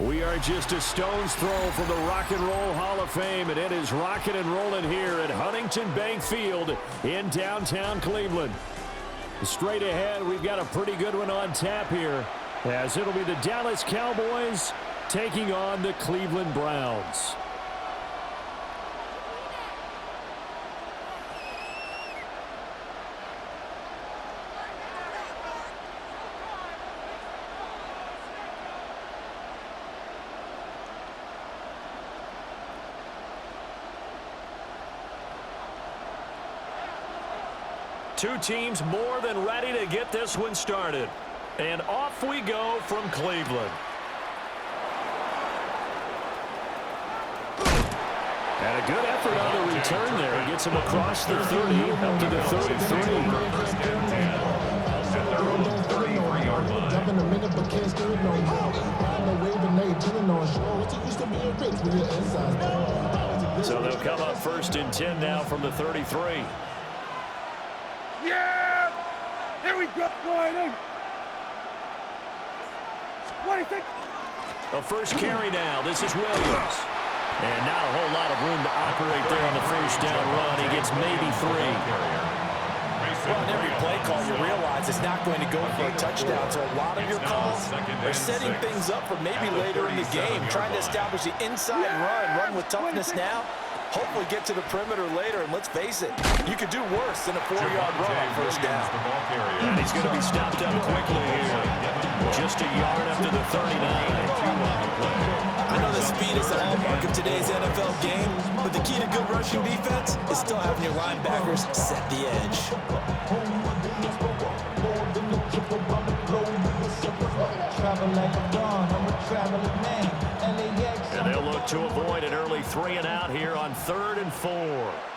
We are just a stone's throw from the Rock and Roll Hall of Fame, and it is rocking and rolling here at Huntington Bank Field in downtown Cleveland. Straight ahead, we've got a pretty good one on tap here, as it'll be the Dallas Cowboys taking on the Cleveland Browns. Two teams more than ready to get this one started. And off we go from Cleveland. And a good effort on the return there. He gets him across the 30, up to the 33. So they'll come up 1st and 10 now from the 33. Yeah! Here we go, Ryan. What do you think? A first carry now. This is Williams. And not a whole lot of room to operate there on the first down run. He gets maybe 3. Well, in every play call, you realize it's not going to go for a touchdown. So a lot of your calls are setting things up for maybe later in the game, trying to establish the inside run with toughness now. Hopefully get to the perimeter later, and let's face it, you could do worse than a 4-yard run on first down. And he's going to be stopped up quickly here. Just a yard up to the 39. I know the speed is the hallmark of today's NFL game, but the key to good rushing defense is still having your linebackers set the edge. And they'll look to avoid an early 3 and out here on 3rd and 4.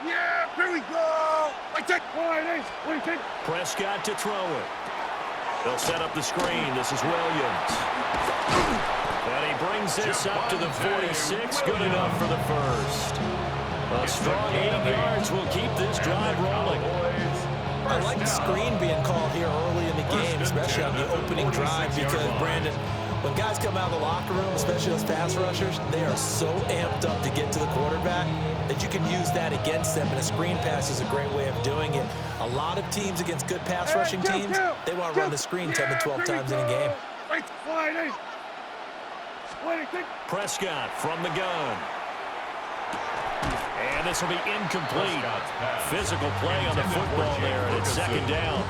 Yeah, here we go. Like that. What do you think? Prescott to throw it. They'll set up the screen. This is Williams. And he brings this up to the 46. Good enough for the first. A strong 8 yards will keep this drive rolling. I like the screen being called here early in the game, especially on the opening drive, because, Brandon, when guys come out of the locker room, especially those pass rushers, they are so amped up to get to the quarterback that you can use that against them, and a screen pass is a great way of doing it. A lot of teams against good pass rushing teams, they want to run the screen 10 to 12 times in a game. Prescott from the gun. And this will be incomplete. Physical play on the football there, and it's 2nd down.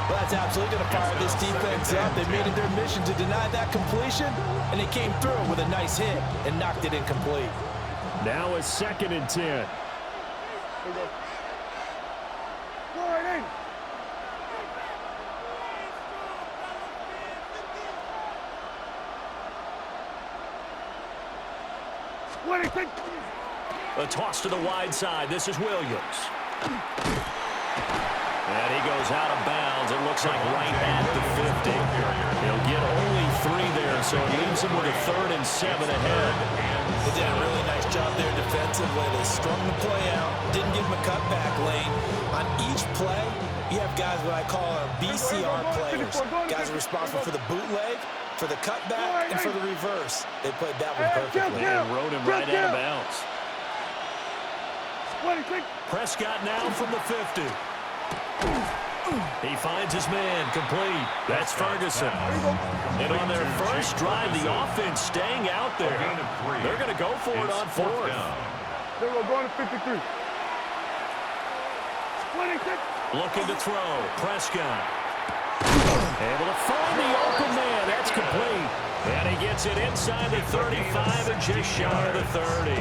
Well, that's absolutely going to fire this defense up. They made it their mission to deny that completion, and they came through with a nice hit and knocked it incomplete. Now it's 2nd and 10. What do you think? A toss to the wide side. This is Williams. And he goes out of bounds. It looks like right at the 50. He'll get only 3 there, so it leaves him with a 3rd and 7 ahead. They did a really nice job there defensively. They strung the play out, didn't give him a cutback lane. On each play, you have guys what I call BCR players. Guys are responsible for the bootleg, for the cutback, and for the reverse. They played that one perfectly. And rode him right out of bounds. What do you think? Prescott now from the 50. He finds his man, complete. That's Ferguson. And on their first drive, the offense staying out there. They're going to go for it on 4th. They're going to 53. What do you think? Looking to throw. Prescott. Able to find the open man. That's complete. And he gets it inside the 35 and just shy of the 30.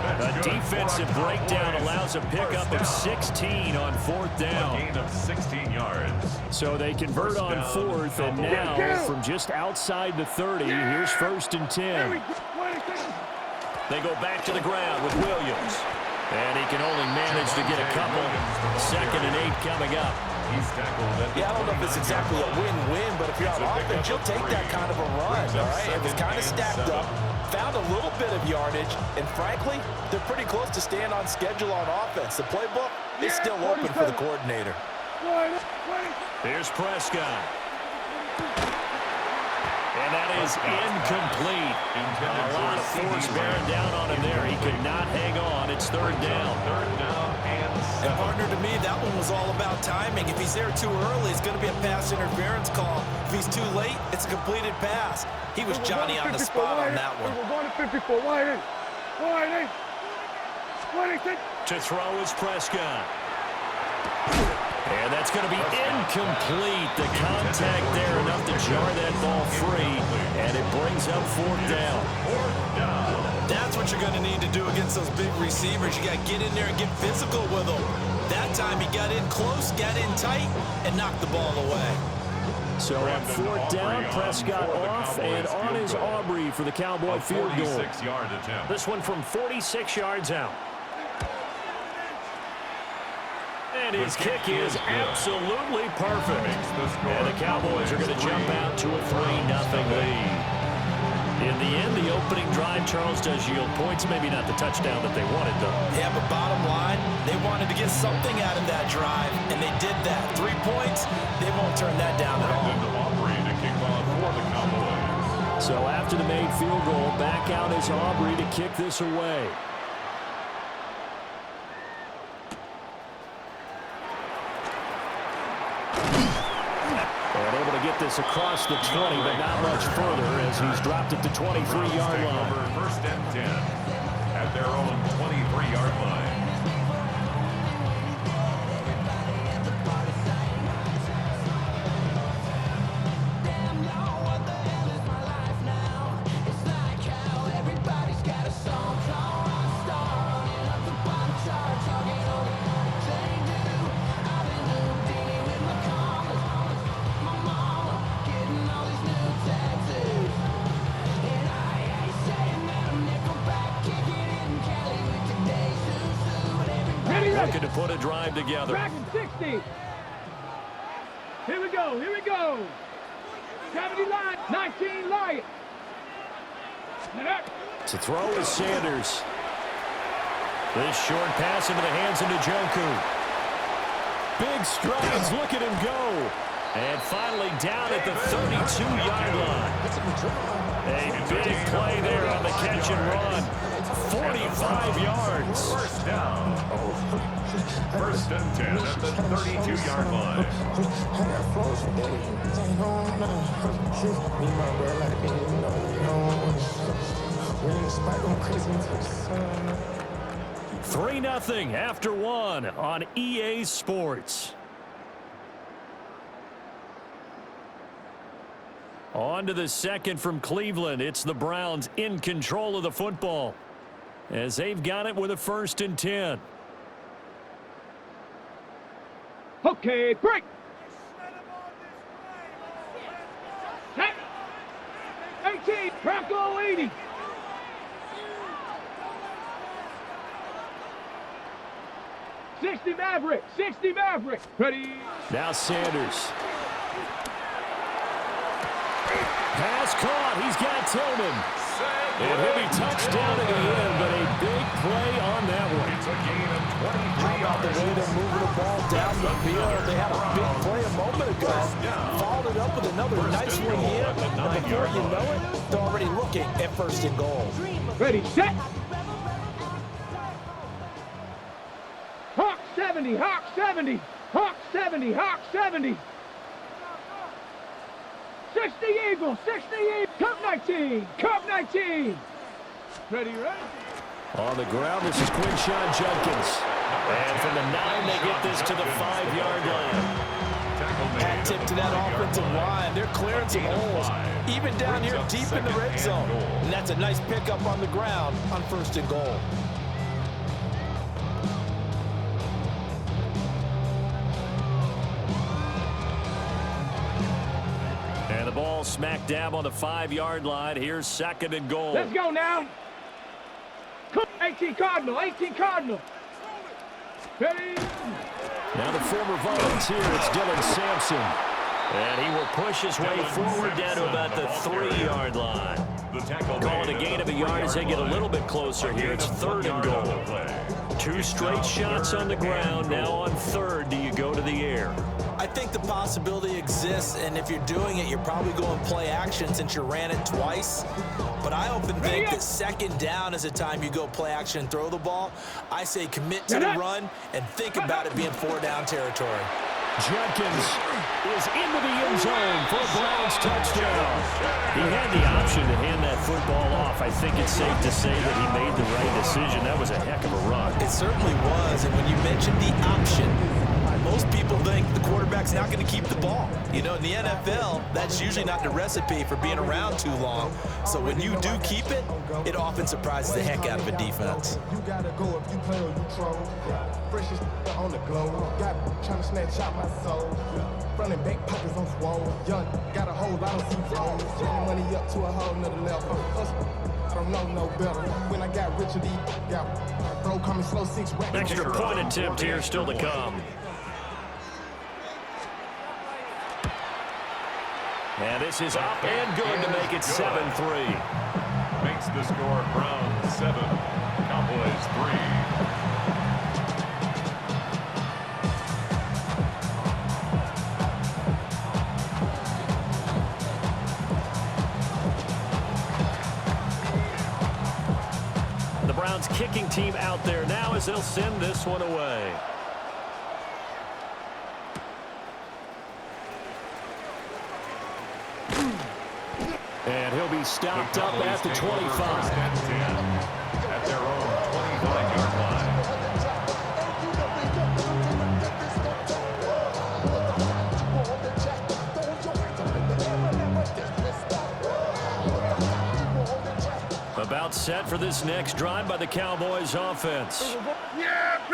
A defensive breakdown allows a pickup of 16 on 4th down. A gain of 16 yards. So they convert on 4th, and now from just outside the 30, here's 1st and 10. They go back to the ground with Williams. And he can only manage to get a couple. 2nd and 8 coming up. Yeah, I don't know if it's exactly a win-win, but if you're on offense, you'll take that kind of a run, all right? It was kind of stacked up, found a little bit of yardage, and frankly, they're pretty close to staying on schedule on offense. The playbook is still open for the coordinator. Here's Prescott. And And that is incomplete. A lot of force bearing down on him there. He could not hang on. It's third down. And partner, to me, that one was all about timing. If he's there too early, it's going to be a pass interference call. If he's too late, it's a completed pass. He was Johnny on the spot on that one. We're going to 54. Wide in. Wide in. Wide in. To throw is Prescott. And that's going to be incomplete. The contact there enough to jar that ball free, and it brings up fourth down. That's what you're going to need to do against those big receivers. You got to get in there and get physical with them. That time he got in close, got in tight, and knocked the ball away. So on fourth down, Prescott off, and on is Aubrey for the Cowboy field goal. This one from 46 yards out. And his kick is absolutely perfect. And the Cowboys are going to jump out to a 3-0 lead. In the end, the opening drive, Charles, does yield points. Maybe not the touchdown that they wanted, though. Yeah, but bottom line, they wanted to get something out of that drive, and they did that. 3 points, they won't turn that down at all. So after the made field goal, back out is Aubrey to kick this away. And able to get this across the 20, but not much further as he's dropped it to 23-yard line. First and 10 at their own 23-yard line. Looking to put a drive together. Back in 60. Here we go. Here we go. 70 line. 19 line. To throw is Sanders. This short pass into the hands of Njoku. Big strides. Look at him go. And finally down at the 32-yard line. A big play there on the catch and run. 45 yards. First down. First and 10 at the 32-yard line. 3-0 after one on EA Sports. On to the second from Cleveland. It's the Browns in control of the football as they've got it with a 1st and 10. Okay, break. 18, Bronco 80. Maverick, 60 Maverick. Ready. Now Sanders. Pass caught. He's got Tillman. And he'll be touched down at the end, but a big play on that one. It's a gain of 23 How about the way they're moving the ball down the field? They had a big play a moment ago. Followed it up with another nice one here. And before you know it, they're already looking at 1st and goal. Ready, set. Hawk 70, Hawk 70, Hawk 70, Hawk 70. 60 Eagles, 60 Eagles. Cup 19, Cup 19. Ready, ready. On the ground, this is Quinshawn Judkins. And from the 9, they get this to the 5-yard line. Hat tip to that offensive line. They're clearing some holes, even down here deep in the red zone. And that's a nice pickup on the ground on 1st and goal. And the ball smack dab on the 5-yard line. Here's 2nd and goal. Let's go now. 18 Cardinal, 18 Cardinal. Ready. Now the former Volunteer, it's Dylan Sampson. And he will push his way forward down to about the 3-yard line. Call it a gain of a yard as they get a little bit closer here. It's 3rd and goal. 2 straight shots on the ground. Now on 3rd, do you go to the air? I think the possibility exists, and if you're doing it, you're probably going play action since you ran it twice. But I often think that second down is the time you go play action and throw the ball. I say commit to the run and think about it being 4-down territory. Jenkins is into the end zone for a Browns touchdown. He had the option to hand that football off. I think it's safe to say that he made the right decision. That was a heck of a run. It certainly was, and when you mentioned the option, most people think the quarterback's not going to keep the ball. You know, in the NFL, that's usually not the recipe for being around too long. So when you do keep it, it often surprises the heck out of a defense. You gotta go if you play or you troll. Freshest on the globe. Got trying to snatch out my soul. Running back pockets on swole. Young, got a whole lot of C-rolls. Turning money up to a whole nother level. I don't know no better. When I got richer, got bro coming slow 6 racks. Extra point attempt here still to come. And this is up and good to make it 7-3. Makes the score Browns 7, Cowboys 3. The Browns kicking team out there now as they'll send this one away. And he'll be stopped up at the 25. At their own 25-yard line. About set for this next drive by the Cowboys offense.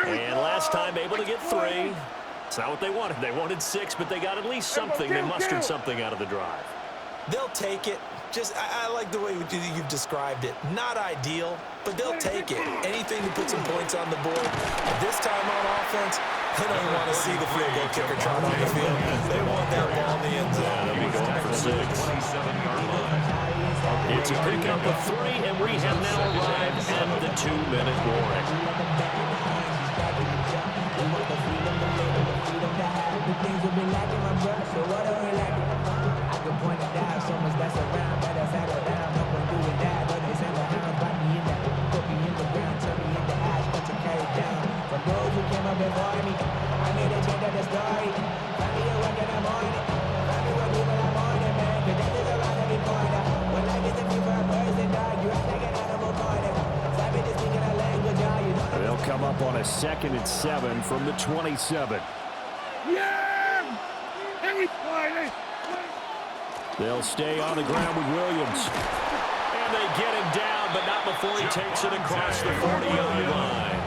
And last time able to get 3. It's not what they wanted. They wanted 6, but they got at least something. They mustered something out of the drive. They'll take it. I like the way you've described it. Not ideal, but they'll take it. Anything to put some points on the board. But this time on offense, they don't want to see the field goal kicker trot on the field. They want that ball in the end zone. They'll be going for 6. 27-yard line. It's a pickup of 3, and we have now arrived at the 2-minute warning. They'll come up on a 2nd and 7 from the 27. They'll stay on the ground with Williams. And they get him down, but not before he takes it across the 40-yard line.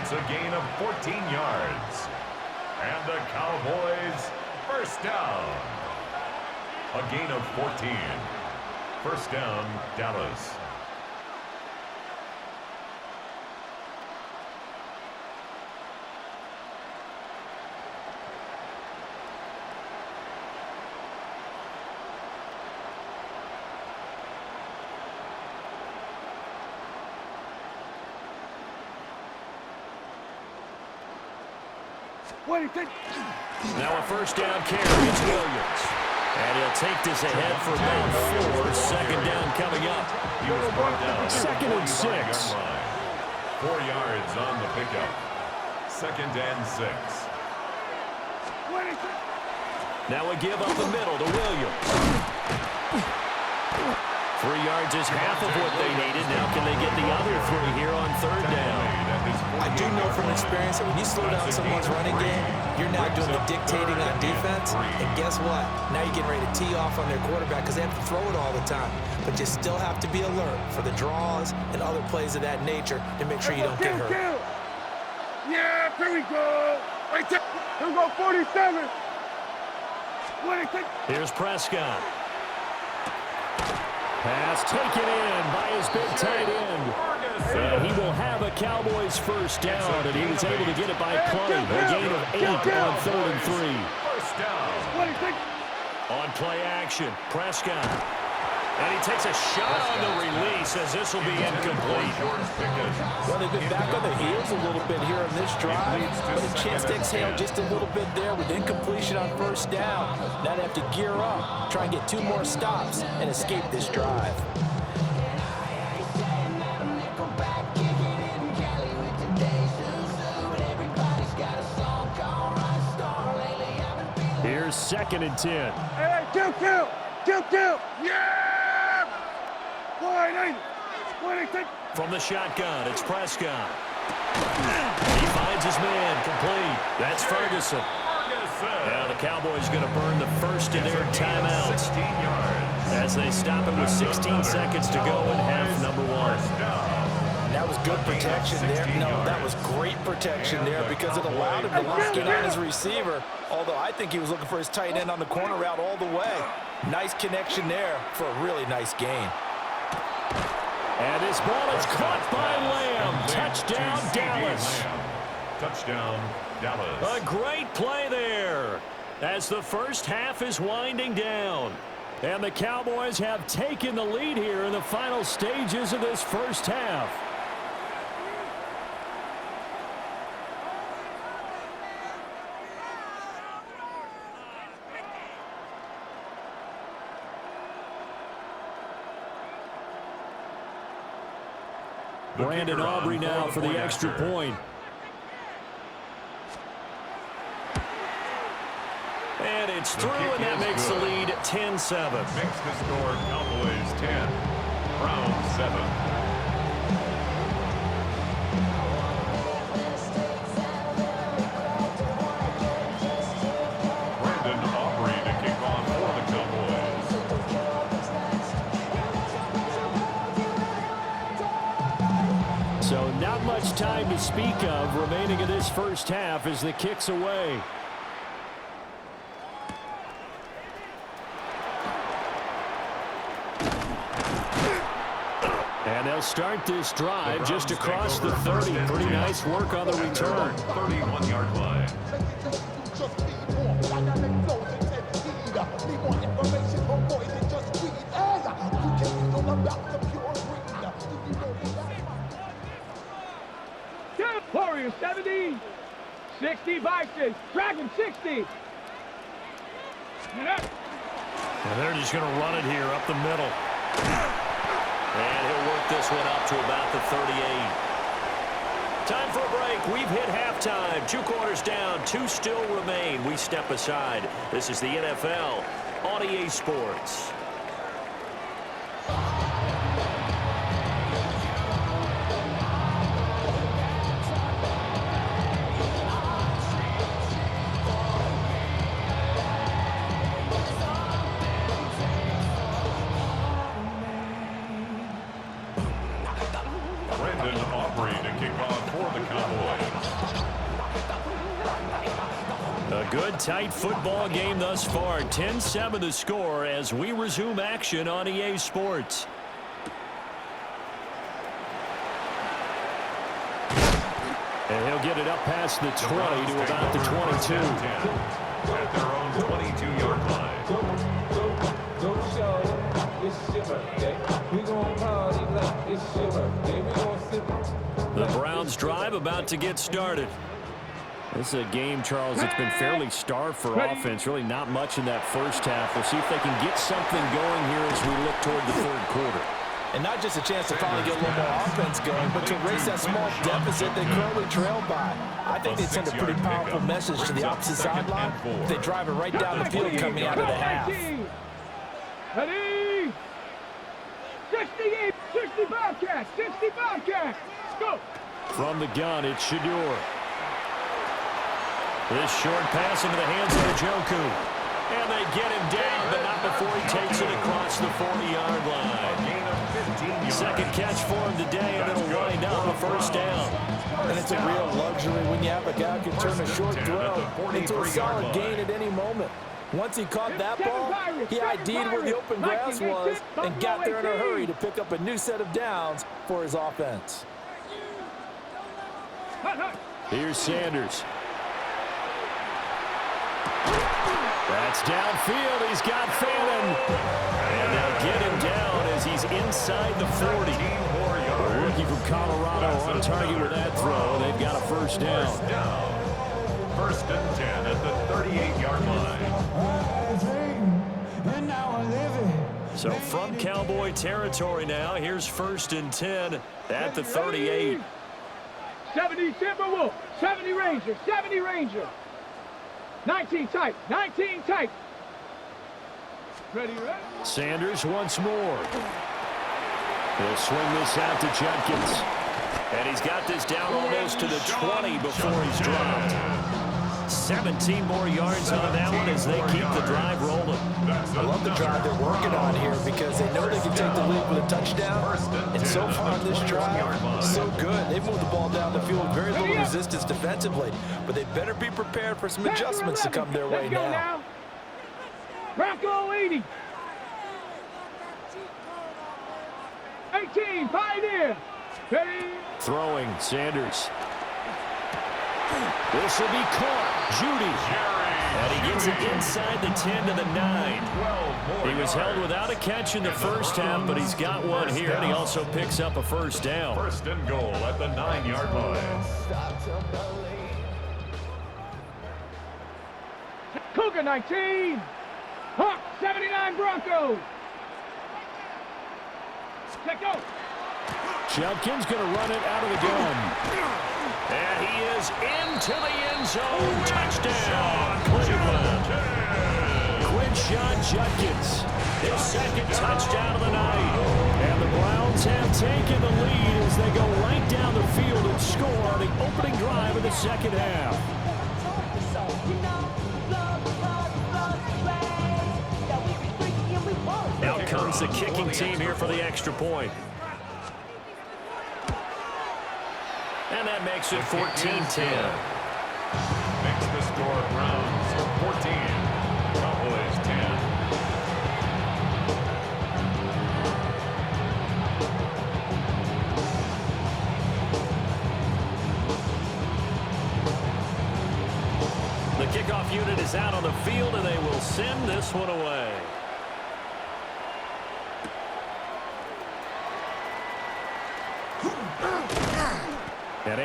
It's a gain of 14 yards. And the Cowboys first down. A gain of 14. First down, Dallas. Now a first down carry. It's Williams. And he'll take this ahead for about 4. Second down coming up. He was brought down. 2nd and 6. 4 yards on the pickup. 2nd and 6. Now a give up the middle to Williams. 3 yards is half of what they needed. Now can they get the other 3 here on 3rd down? I do know from experience that when you slow down someone's running game, you're now doing the dictating on defense. And guess what? Now you're getting ready to tee off on their quarterback because they have to throw it all the time. But you still have to be alert for the draws and other plays of that nature to make sure you don't get hurt. Yeah, here we go. Right there. Here we go, 47. Here's Prescott. Pass taken in by his big tight end. And he will have a Cowboys first down, and he was able to get it by plenty. A gain of 8 on 3rd and 3. First down. On play action, Prescott. And takes a shot on the release as this will be incomplete. Well, they've been back on their heels a little bit here in this drive, but a chance to exhale just a little bit there with incompletion on first down. Now they have to gear up, try and get 2 more stops, and escape this drive. Here's 2nd and 10. Hey, 2-2. 2-2. Yeah! 180. From the shotgun, it's Prescott. He finds his man, complete. That's Ferguson. Now the Cowboys going to burn the first of their timeouts as they stop it with 16 seconds to go in half number 1. That was good protection there. No, that was great protection there because it allowed him to lock in on his receiver, although I think he was looking for his tight end on the corner route all the way. Nice connection there for a really nice gain. And this ball is caught by Lamb. Touchdown, Dallas. Touchdown, Dallas. A great play there as the first half is winding down. And the Cowboys have taken the lead here in the final stages of this first half. Brandon Aubrey now for the extra point. And it's through, and that makes the lead 10-7. Makes the score Cowboys 10, Browns 7. So not much time to speak of remaining in this first half as the kick's away. And they'll start this drive just across the 30. Pretty nice work on the return. 31-yard line. Warriors 70. 60 Vikings. Dragon 60. And they're just going to run it here up the middle. And he'll work this one up to about the 38. Time for a break. We've hit halftime. 2 quarters down. 2 still remain. We step aside. This is the NFL on EA Sports. Good tight football game thus far. 10-7 the score as we resume action on EA Sports. And he'll get it up past the 20 to about the 22. At their own 22-yard line. Don't show it's your birthday. We gon' party like it's your birthday. We gon' sip. The Browns drive about to get started. This is a game, Charles, that's been fairly starved for offense. Really not much in that first half. We'll see if they can get something going here as we look toward the third quarter. And not just a chance to finally get a little more offense going, but to erase that small deficit they currently trail by. I think they send a pretty powerful message to the opposite sideline. They drive it right down the field coming out of the half. Ready? 68, 60 Bobcats, 60 Bobcats. Let's go. From the gun, it's Shador. This short pass into the hands of Njoku. And they get him down, but not before he takes it across the 40-yard line. Second catch for him today, and it'll wind up a first down. And it's a real luxury when you have a guy who can turn a short throw into a solid gain at any moment. Once he caught that ball, he ID'd where the open grass was and got there in a hurry to pick up a new set of downs for his offense. Here's Sanders. That's downfield. He's got Phantom. And they'll get him down inside the 40. The rookie from Colorado on target with that throw. They've got a first down. First and 10 at the 38-yard line. So from Cowboy territory now, here's first and 10 at the 38. 70 Timberwolf, 70 Ranger, 70 Ranger. 19 tight, 19 tight. Ready, ready. Sanders once more. He'll swing this out to Judkins. And he's got this down almost to the 20 before he's dropped. 17 more yards on that one as they keep the drive rolling. I love the drive they're working on here because they know they can take the lead with a touchdown. And so far on this drive, so good. They've moved the ball down the field with very little resistance defensively. But they better be prepared for some adjustments to come their way now. Bronco 80. 18, Pioneer. Ready. Throwing, Sanders. This will be caught. Judy. And he gets it inside the 10 to the 9. He was held without a catch in the first half, but he's got one here, and he also picks up a first down. First and goal at the 9-yard line. Cougar 19. Hawk 79 Broncos. Check go. Judkins going to run it out of the gun. And he is into the end zone. Touchdown, Cleveland. Quinshon Judkins, his second touchdown of the night. And the Browns have taken the lead as they go right down the field and score on the opening drive of the second half. Out comes the kicking team here for the extra point. And that makes it 14-10. Makes the score Browns 14, Cowboys 10. The kickoff unit is out on the field, and they will send this one away. At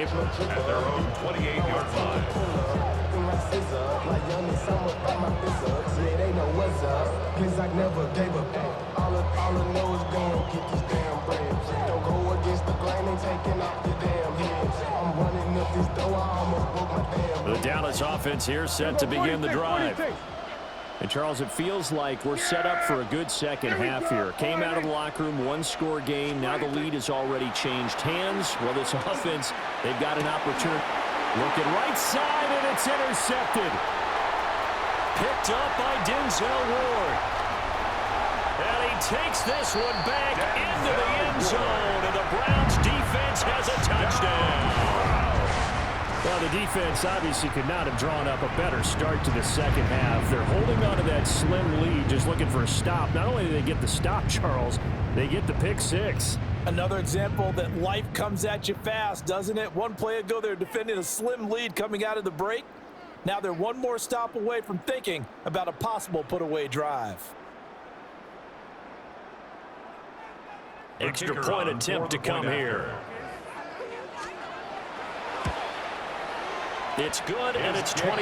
their own 28-yard line. The Dallas offense here set to begin the drive. And, Charles, it feels like we're set up for a good second half here. Came out of the locker room, one-score game. Now the lead has already changed hands. Well, this offense, they've got an opportunity. Looking right side, and it's intercepted. Picked up by Denzel Ward. And he takes this one back into the end zone. And the Browns defense has a touchdown. Well, the defense obviously could not have drawn up a better start to the second half. They're holding on to that slim lead, just looking for a stop. Not only do they get the stop, Charles, they get the pick six. Another example that life comes at you fast, doesn't it? One play ago, they're defending a slim lead coming out of the break. Now they're one more stop away from thinking about a possible put-away drive. Extra point attempt to come here. It's good, and it's 21-10.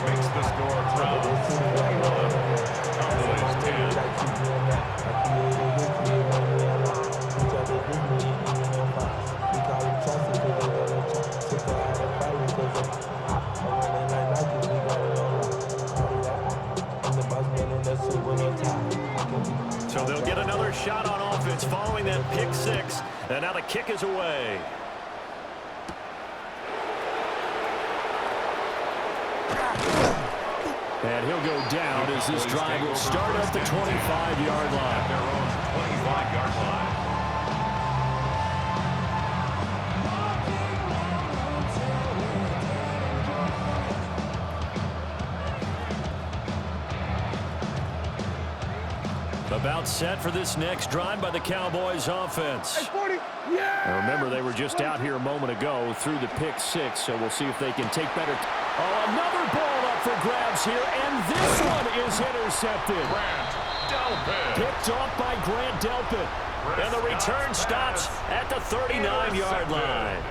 Makes the score Browns 21, Cowboys 10. So they'll get another shot on offense following that pick six, and now the kick is away. And he'll go down as this drive will start at the 25-yard line. Their own 25-yard line. About set for this next drive by the Cowboys offense. Now remember, they were just out here a moment ago through the pick six, so we'll see if they can take better. Oh, another ball up for grabs here, and this one is intercepted. Grant Picked off by Grant Delpit. And the return stops at the 39-yard line.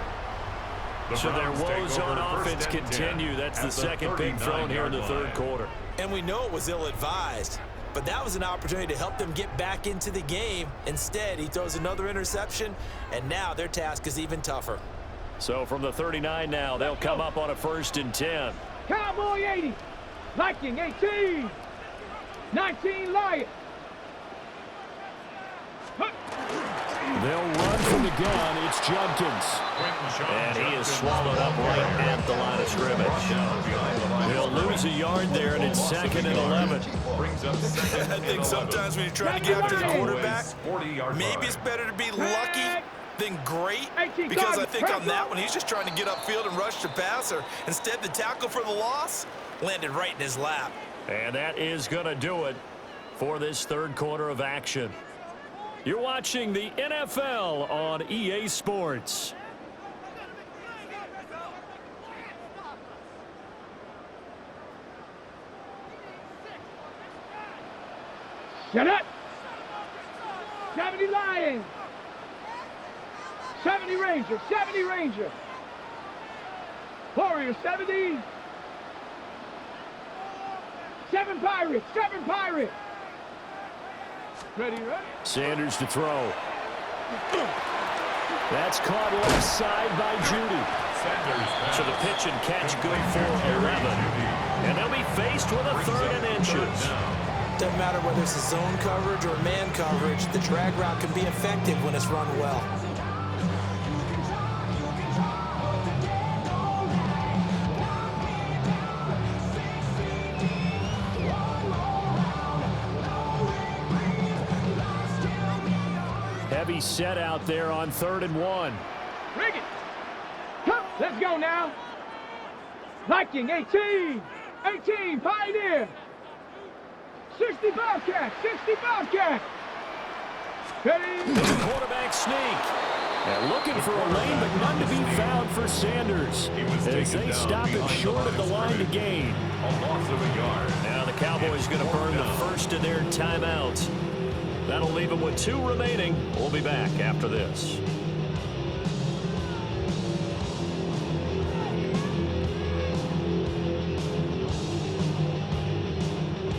So their woes on offense continue. That's the second big thrown here in the third quarter. And we know it was ill-advised, but that was an opportunity to help them get back into the game. Instead, he throws another interception, and now their task is even tougher. So from the 39 now, they'll come up on a 1st and 10. Cowboy 80. Viking 18. 19 Lions. They'll run from the gun. It's Judkins. And he is swallowed up right at the line of scrimmage. He'll lose a yard there, and it's 2nd and 11. I think sometimes when you're trying to get after the quarterback, maybe it's better to be lucky than great, because I think on that one, he's just trying to get upfield and rush the passer. Instead, the tackle for the loss landed right in his lap. And that is going to do it for this third quarter of action. You're watching the NFL on EA Sports. Shut up. 70 Lions. 70 Rangers. 70 Rangers. Warriors 70. 7 Pirates. 7 Pirates. Ready, ready. Sanders to throw. That's caught left side by Judy. So the pitch and catch good for 11. And they'll be faced with a 3rd and inches. Doesn't matter whether it's a zone coverage or man coverage, the drag route can be effective when it's run well. Heavy set out there on 3rd and 1. Rig it. Come, let's go now. Viking 18. 18 Pioneer. 60 Bobcat. 60 Bobcat. Ready. The quarterback sneak. And looking for a lane, but none to be found for Sanders as they stop it short of the line to gain. Now the Cowboys going to burn the first of their timeouts. That'll leave them with 2 remaining. We'll be back after this.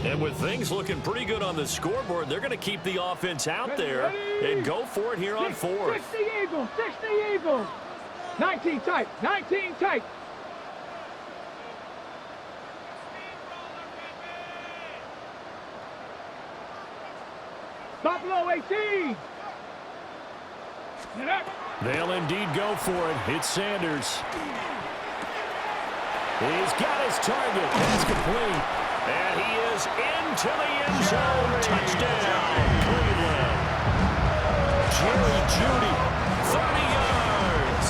And with things looking pretty good on the scoreboard, they're going to keep the offense out there and go for it here on 4th. 60 Eagles. 60 Eagles. 19 tight. 19 tight. Buffalo 18. They'll indeed go for it. It's Sanders. He's got his target. That's complete. And he is into the end zone. Touchdown, Cleveland. Jerry Jeudy, 30 yards.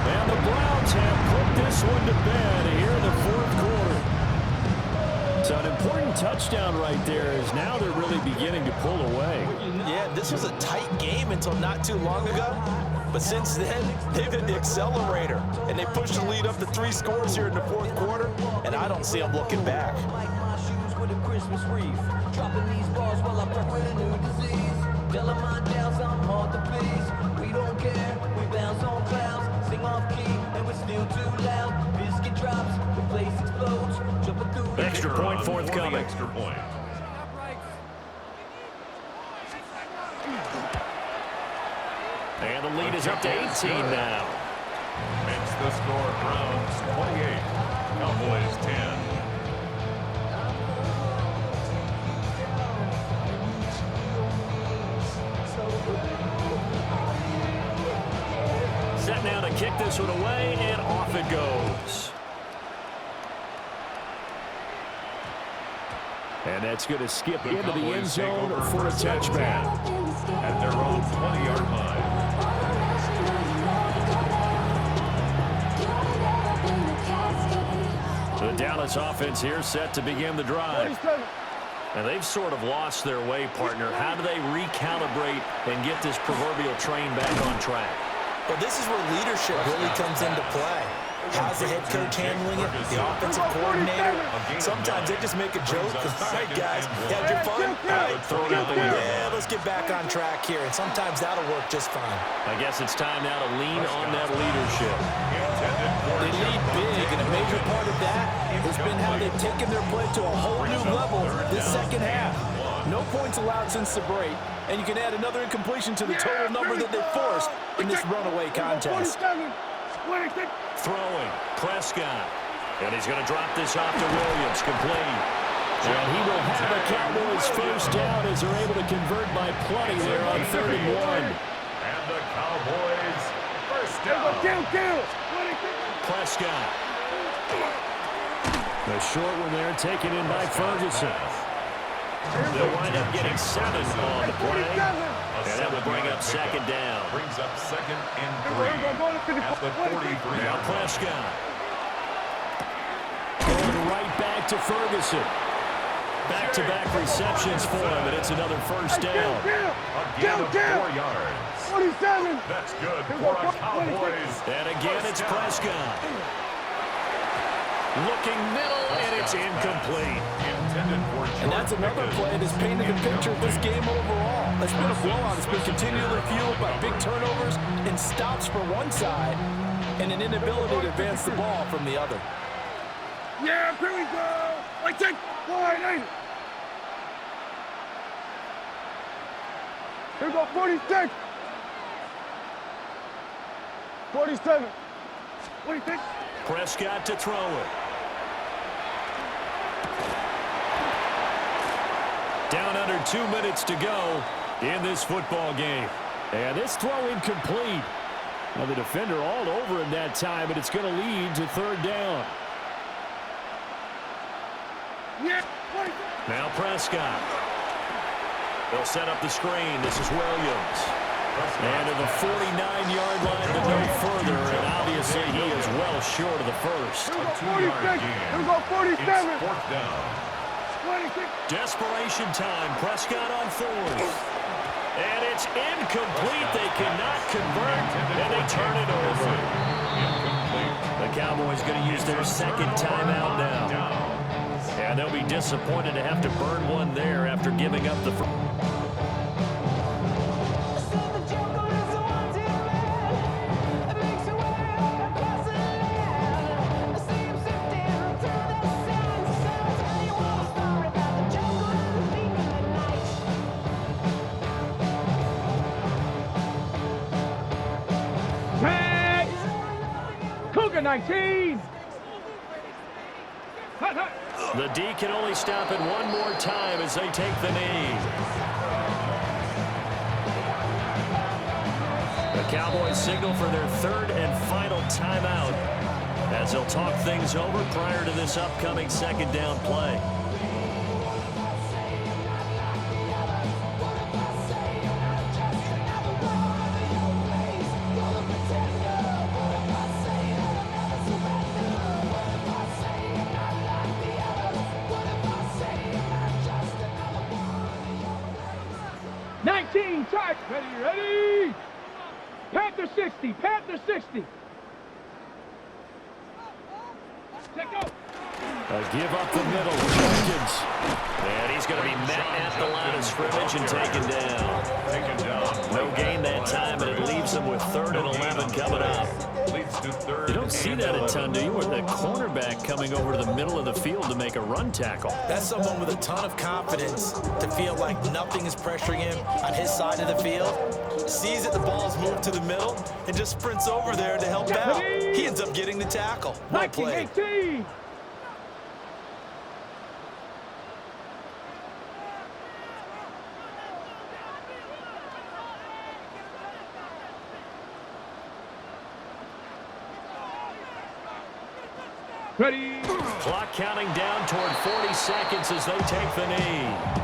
And the Browns have put this one to bed here in the 4th quarter. So an important touchdown right there is now they're really beginning to pull away. Yeah, this was a tight game until not too long ago. But since then, they've hit the accelerator. And they pushed the lead up to 3 scores here in the 4th quarter. And I don't see them looking back. Christmas wreath, dropping these bars while I burn with a new disease. Telling my doubts I'm hard to please. We don't care, we bounce on clouds, sing off key, and we're still too loud. Biscuit drops, the place explodes, jumping through. Extra point forthcoming. Extra point. And the lead is up to 18 now. Makes the score Browns 28, Cowboys 10. Set now to kick this one away, and off it goes. And that's going to skip into the end zone for a touchback. At their own 20-yard line. The Dallas offense here set to begin the drive. And they've sort of lost their way, partner. How do they recalibrate and get this proverbial train back on track? Well, this is where leadership really comes into play. How's the head coach handling it? The offensive coordinator? Sometimes they just make a joke. All right, guys, you had your fun? All right, throw it out the window. Yeah, let's get back on track here. And sometimes that'll work just fine. I guess it's time now to lean on that leadership. They lead big, and a major part of that has been how they've taken their play to a whole new level this second half. No points allowed since the break, and you can add another incompletion to the total number that they forced in this runaway contest. Throwing, Prescott. And he's going to drop this off to Williams, complete. And he will have the Cowboys first down as they're able to convert by plenty there on 3rd and 1. And the Cowboys first down. Prescott. The short one there taken in by Ferguson. They'll wind up getting 7 on the play. And that will bring up 2nd down. Brings up 2nd and 3 at the 43. Now Prescott. Going right back to Ferguson. Back-to-back receptions for him, and it's another first down. Again of 4 yards. 47. That's good for a Cowboys. And again, it's Prescott. Looking middle, and it's incomplete. And that's another play that's painted the picture of this game overall. It's been a blowout. It's been continually fueled by big turnovers and stops for one side and an inability to advance the ball from the other. Yeah, here we go. Like take line 8. Here we go, 46. 47. 46. Prescott to throw it. Down under 2 minutes to go in this football game. And this throw incomplete. Now the defender all over him that time, but it's going to lead to 3rd down. Yeah. Now Prescott. They'll set up the screen. This is Williams. And to the 49-yard line, but no further. And obviously he is well short of the first. Here we go, 46. Here we go, 47. It's 4th down. 26. Desperation time. Prescott on 4th. And it's incomplete. They cannot convert, and they turn it over. The Cowboys going to use their 2nd timeout now. And they'll be disappointed to have to burn one there after giving up the first. Tag. Cougar 19. Hut, hut. The D can only stop it one more time as they take the knee. The Cowboys signal for their 3rd and final timeout as they'll talk things over prior to this upcoming 2nd down play. Tag. Ready. Panther 60. Panther 60. Check out. Give up the middle. Jenkins. And he's going to be met at the line of scrimmage and taken down. No gain that time, and it leaves them with 3rd and 11 coming up. You don't see that a ton, do you? With the cornerback coming over to the middle of the field to make a run tackle. That's someone with a ton of confidence to feel like nothing is pressuring him on his side of the field. Sees that the ball's moved to the middle and just sprints over there to help out. He ends up getting the tackle. Well played. 1918. Ready. Clock counting down toward 40 seconds as they take the knee.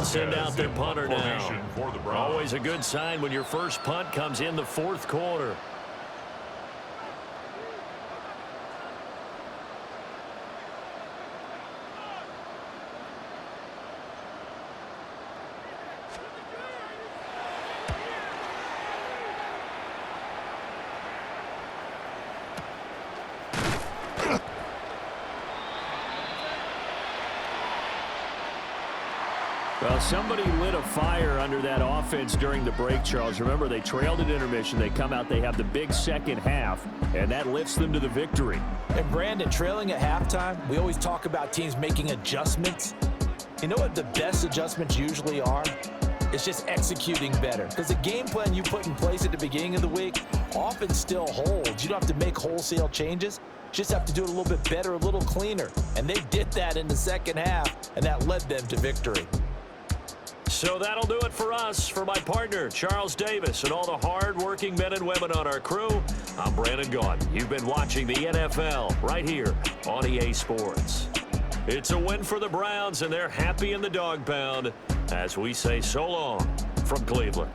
send out their punter now. For the Browns. Always a good sign when your first punt comes in the fourth quarter. Well, somebody lit a fire under that offense during the break, Charles. Remember, they trailed at intermission. They come out, they have the big second half, and that lifts them to the victory. And Brandon, trailing at halftime, we always talk about teams making adjustments. You know what the best adjustments usually are? It's just executing better. Because the game plan you put in place at the beginning of the week often still holds. You don't have to make wholesale changes. You just have to do it a little bit better, a little cleaner. And they did that in the second half, and that led them to victory. So that'll do it for us. For my partner, Charles Davis, and all the hard-working men and women on our crew, I'm Brandon Gaudin. You've been watching the NFL right here on EA Sports. It's a win for the Browns, and they're happy in the dog pound as we say so long from Cleveland.